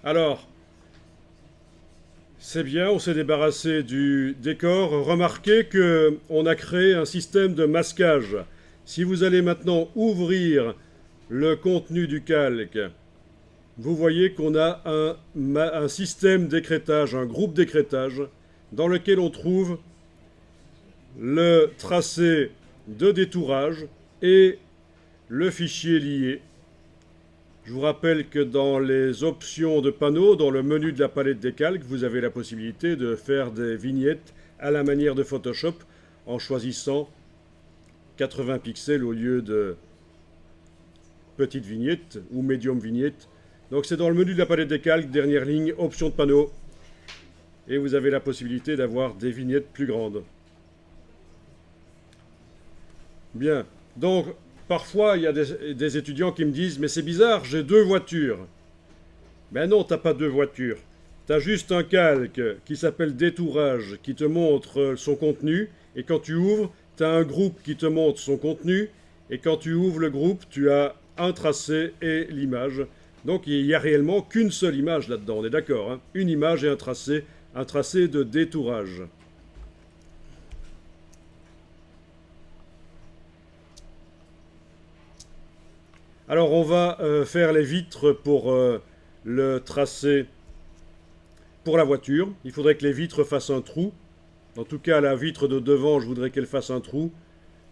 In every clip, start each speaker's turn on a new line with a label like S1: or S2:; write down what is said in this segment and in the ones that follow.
S1: Alors, c'est bien, on s'est débarrassé du décor. Remarquez qu'on a créé un système de masquage. Si vous allez maintenant ouvrir le contenu du calque, vous voyez qu'on a un système d'écrêtage, un groupe d'écrêtage, dans lequel on trouve le tracé de détourage et le fichier lié. Je vous rappelle que dans les options de panneaux, dans le menu de la palette des calques, vous avez la possibilité de faire des vignettes à la manière de Photoshop en choisissant 80 pixels au lieu de petites vignettes ou médium vignettes. Donc c'est dans le menu de la palette des calques, dernière ligne, option de panneau. Et vous avez la possibilité d'avoir des vignettes plus grandes. Bien. Donc, parfois, il y a des étudiants qui me disent « Mais c'est bizarre, j'ai deux voitures. » Ben non, t'as pas deux voitures. T'as juste un calque qui s'appelle détourage, qui te montre son contenu. Et quand tu ouvres, t'as un groupe qui te montre son contenu. Et quand tu ouvres le groupe, tu as un tracé et l'image. Donc il n'y a réellement qu'une seule image là-dedans, on est d'accord, hein? Une image et un tracé de détourage. Alors on va faire les vitres pour le tracé pour la voiture. Il faudrait que les vitres fassent un trou. En tout cas, la vitre de devant, je voudrais qu'elle fasse un trou,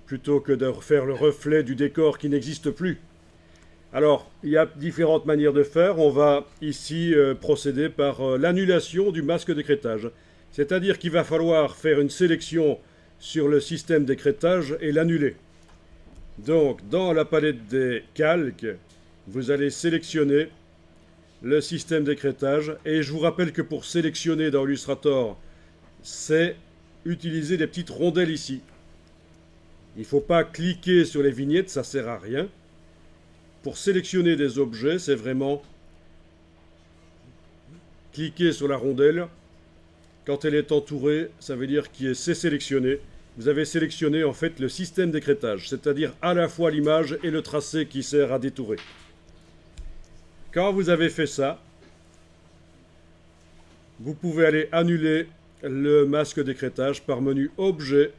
S1: plutôt que de faire le reflet du décor qui n'existe plus. Alors, il y a différentes manières de faire. On va ici procéder par l'annulation du masque d'écrêtage. C'est-à-dire qu'il va falloir faire une sélection sur le système d'écrêtage et l'annuler. Donc, dans la palette des calques, vous allez sélectionner le système d'écrêtage. Et je vous rappelle que pour sélectionner dans Illustrator, c'est utiliser des petites rondelles ici. Il ne faut pas cliquer sur les vignettes, ça ne sert à rien. Pour sélectionner des objets, c'est vraiment cliquer sur la rondelle. Quand elle est entourée, ça veut dire que c'est sélectionné. Vous avez sélectionné en fait le système d'écrêtage, c'est-à-dire à la fois l'image et le tracé qui sert à détourer. Quand vous avez fait ça, vous pouvez aller annuler le masque d'écrêtage par menu Objet,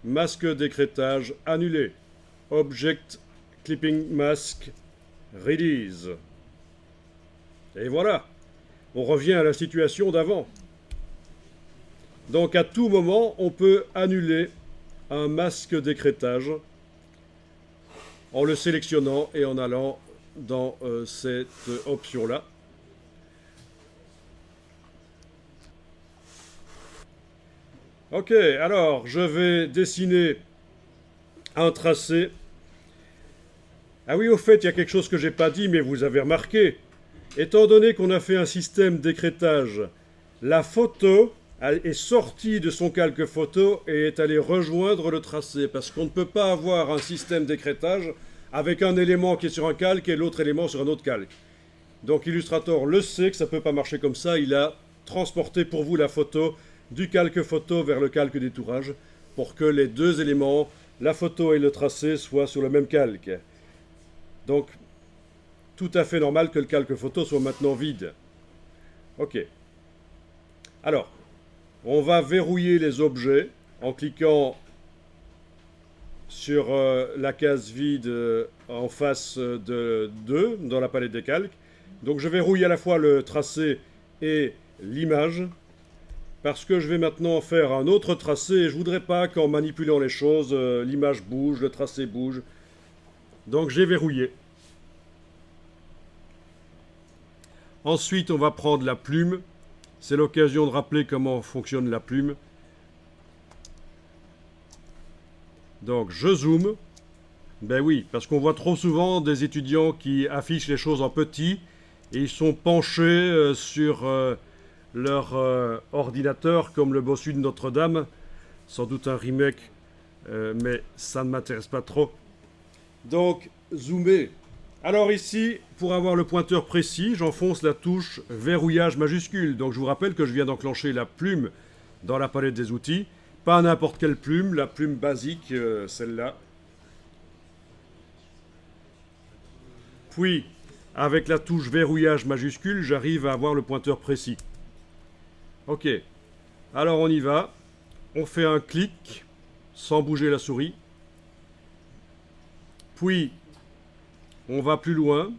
S1: Masque d'écrêtage annulé, Object Clipping Mask Release. Et voilà, on revient à la situation d'avant. Donc à tout moment, on peut annuler un masque d'écrêtage en le sélectionnant et en allant dans cette option-là. Ok, alors je vais dessiner un tracé. Ah oui, au fait, il y a quelque chose que j'ai pas dit, mais vous avez remarqué. Étant donné qu'on a fait un système d'écrêtage, la photo est sortie de son calque photo et est allée rejoindre le tracé, parce qu'on ne peut pas avoir un système d'écrêtage avec un élément qui est sur un calque et l'autre élément sur un autre calque. Donc Illustrator le sait que ça ne peut pas marcher comme ça, il a transporté pour vous la photo du calque photo vers le calque détourage pour que les deux éléments, la photo et le tracé, soient sur le même calque. Donc, tout à fait normal que le calque photo soit maintenant vide. Ok. Alors, on va verrouiller les objets en cliquant sur la case vide en face de 2 dans la palette des calques. Donc je verrouille à la fois le tracé et l'image parce que je vais maintenant faire un autre tracé et je ne voudrais pas qu'en manipulant les choses, l'image bouge, le tracé bouge. Donc j'ai verrouillé. Ensuite, on va prendre la plume. C'est l'occasion de rappeler comment fonctionne la plume. Donc, je zoome. Ben oui, parce qu'on voit trop souvent des étudiants qui affichent les choses en petit et ils sont penchés sur leur ordinateur comme le bossu de Notre-Dame. Sans doute un remake, mais ça ne m'intéresse pas trop. Donc, zoomer. Alors ici, pour avoir le pointeur précis, j'enfonce la touche verrouillage majuscule. Donc je vous rappelle que je viens d'enclencher la plume dans la palette des outils. Pas n'importe quelle plume, la plume basique, celle-là. Puis, avec la touche verrouillage majuscule, j'arrive à avoir le pointeur précis. Ok, alors on y va. On fait un clic sans bouger la souris. Puis, on va plus loin.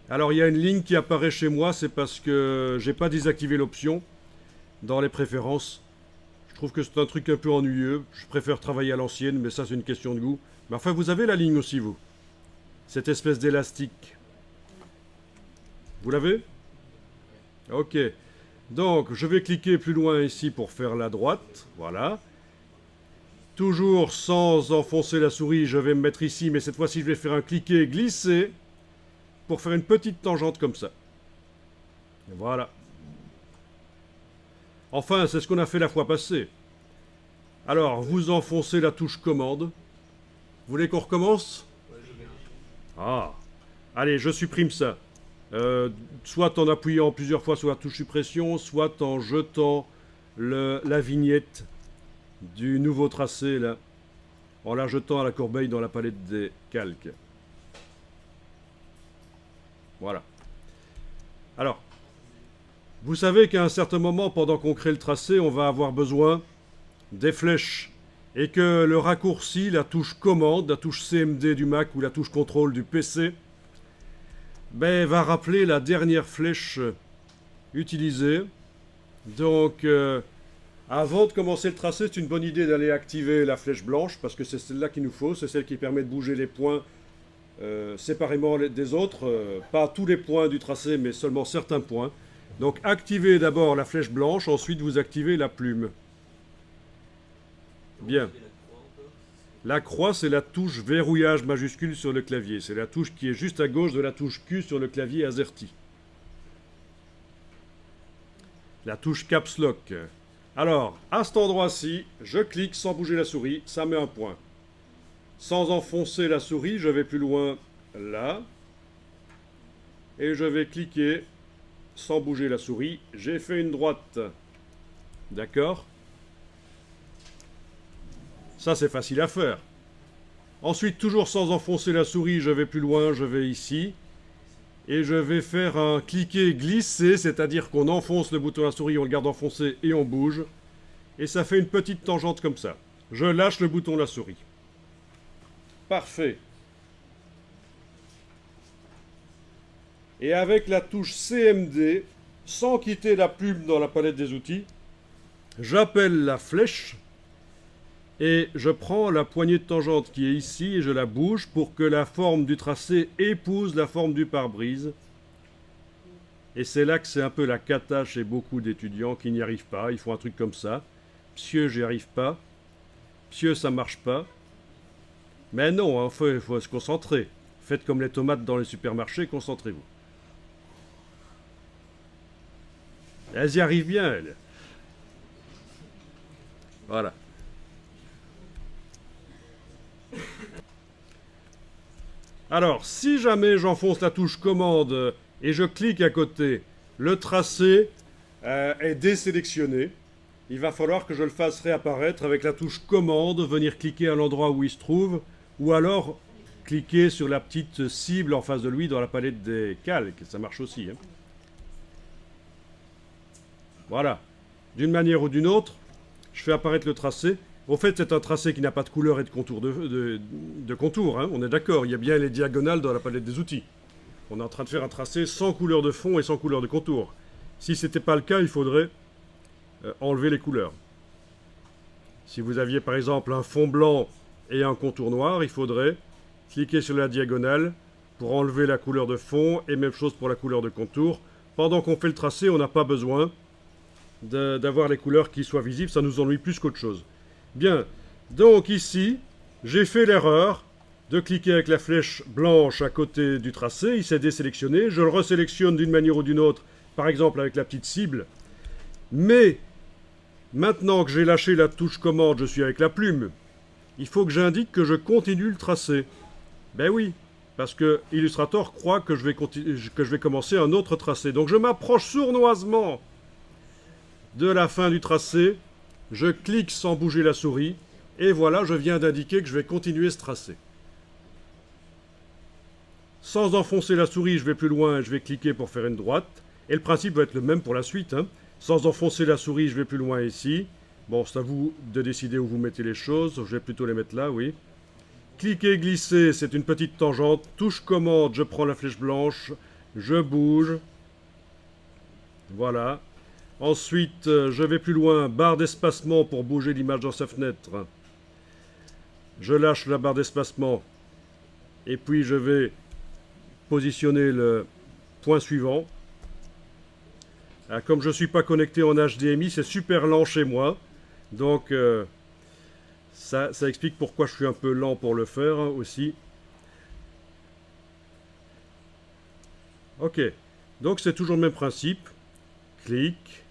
S1: Alors, il y a une ligne qui apparaît chez moi, c'est parce que j'ai pas désactivé l'option dans les préférences. Je trouve que c'est un truc un peu ennuyeux. Je préfère travailler à l'ancienne, mais ça, c'est une question de goût. Mais enfin, vous avez la ligne aussi, vous. Cette espèce d'élastique. Vous l'avez? Ok. Donc, je vais cliquer plus loin ici pour faire la droite. Voilà. Toujours sans enfoncer la souris, je vais me mettre ici, mais cette fois-ci, je vais faire un cliquer glisser pour faire une petite tangente comme ça. Voilà. Enfin, c'est ce qu'on a fait la fois passée. Alors, vous enfoncez la touche commande. Vous voulez qu'on recommence? Ah. Allez, je supprime ça. Soit en appuyant plusieurs fois sur la touche suppression, soit en jetant la vignette du nouveau tracé, là, en la jetant à la corbeille dans la palette des calques. Voilà. Alors, vous savez qu'à un certain moment, pendant qu'on crée le tracé, on va avoir besoin des flèches. Et que le raccourci, la touche commande, la touche CMD du Mac ou la touche contrôle du PC, ben, va rappeler la dernière flèche utilisée. Donc, avant de commencer le tracé, c'est une bonne idée d'aller activer la flèche blanche, parce que c'est celle-là qu'il nous faut, c'est celle qui permet de bouger les points séparément des autres, pas tous les points du tracé, mais seulement certains points. Donc activez d'abord la flèche blanche, ensuite vous activez la plume. Bien. La croix, c'est la touche verrouillage majuscule sur le clavier. C'est la touche qui est juste à gauche de la touche Q sur le clavier AZERTY. La touche Caps Lock. Alors, à cet endroit-ci, je clique sans bouger la souris, ça met un point. Sans enfoncer la souris, je vais plus loin, là. Et je vais cliquer sans bouger la souris. J'ai fait une droite. D'accord? Ça, c'est facile à faire. Ensuite, toujours sans enfoncer la souris, je vais plus loin, je vais ici. Et je vais faire un cliquer glisser, c'est-à-dire qu'on enfonce le bouton à la souris, on le garde enfoncé et on bouge. Et ça fait une petite tangente comme ça. Je lâche le bouton de la souris. Parfait. Et avec la touche CMD, sans quitter la plume dans la palette des outils, j'appelle la flèche et je prends la poignée de tangente qui est ici et je la bouge pour que la forme du tracé épouse la forme du pare-brise. Et c'est là que c'est un peu la cata chez beaucoup d'étudiants qui n'y arrivent pas. Ils font un truc comme ça. Monsieur, j'y arrive pas. Monsieur, ça marche pas. Mais non, il faut se concentrer. Faites comme les tomates dans les supermarchés, concentrez-vous. Elles y arrivent bien, elles. Voilà. Alors, si jamais j'enfonce la touche commande et je clique à côté, le tracé est désélectionné. Il va falloir que je le fasse réapparaître avec la touche commande, venir cliquer à l'endroit où il se trouve, ou alors cliquer sur la petite cible en face de lui dans la palette des calques. Ça marche aussi. Hein. Voilà. D'une manière ou d'une autre, je fais apparaître le tracé. Au fait, c'est un tracé qui n'a pas de couleur et de contour. De contour, hein. On est d'accord, il y a bien les diagonales dans la palette des outils. On est en train de faire un tracé sans couleur de fond et sans couleur de contour. Si ce n'était pas le cas, il faudrait enlever les couleurs. Si vous aviez par exemple un fond blanc et un contour noir, il faudrait cliquer sur la diagonale pour enlever la couleur de fond et même chose pour la couleur de contour. Pendant qu'on fait le tracé, on n'a pas besoin d'avoir les couleurs qui soient visibles, ça nous ennuie plus qu'autre chose. Bien, donc ici, j'ai fait l'erreur de cliquer avec la flèche blanche à côté du tracé, il s'est désélectionné, je le resélectionne d'une manière ou d'une autre, par exemple avec la petite cible, mais maintenant que j'ai lâché la touche commande, je suis avec la plume, il faut que j'indique que je continue le tracé. Ben oui, parce que Illustrator croit que je vais commencer un autre tracé. Donc je m'approche sournoisement de la fin du tracé, je clique sans bouger la souris, et voilà, je viens d'indiquer que je vais continuer ce tracé. Sans enfoncer la souris, je vais plus loin et je vais cliquer pour faire une droite. Et le principe va être le même pour la suite, hein. Sans enfoncer la souris, je vais plus loin ici. Bon, c'est à vous de décider où vous mettez les choses. Je vais plutôt les mettre là, oui. Cliquer, glisser, c'est une petite tangente. Touche commande, je prends la flèche blanche, je bouge. Voilà. Ensuite, je vais plus loin, barre d'espacement pour bouger l'image dans sa fenêtre. Je lâche la barre d'espacement. Et puis je vais positionner le point suivant. Comme je ne suis pas connecté en HDMI, c'est super lent chez moi. Donc, ça explique pourquoi je suis un peu lent pour le faire aussi. Ok, donc c'est toujours le même principe. Clic.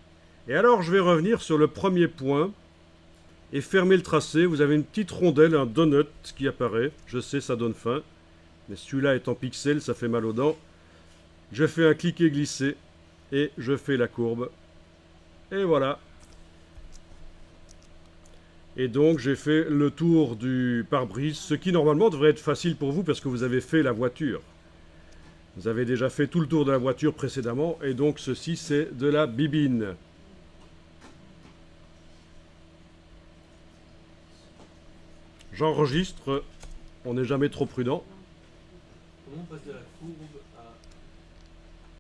S1: Et alors je vais revenir sur le premier point et fermer le tracé. Vous avez une petite rondelle, un donut qui apparaît. Je sais, ça donne faim. Mais celui-là est en pixels, ça fait mal aux dents. Je fais un cliquer-glisser et je fais la courbe. Et voilà. Et donc j'ai fait le tour du pare-brise, ce qui normalement devrait être facile pour vous parce que vous avez fait la voiture. Vous avez déjà fait tout le tour de la voiture précédemment et donc ceci c'est de la bibine. J'enregistre, on n'est jamais trop prudent.
S2: Comment on passe de la courbe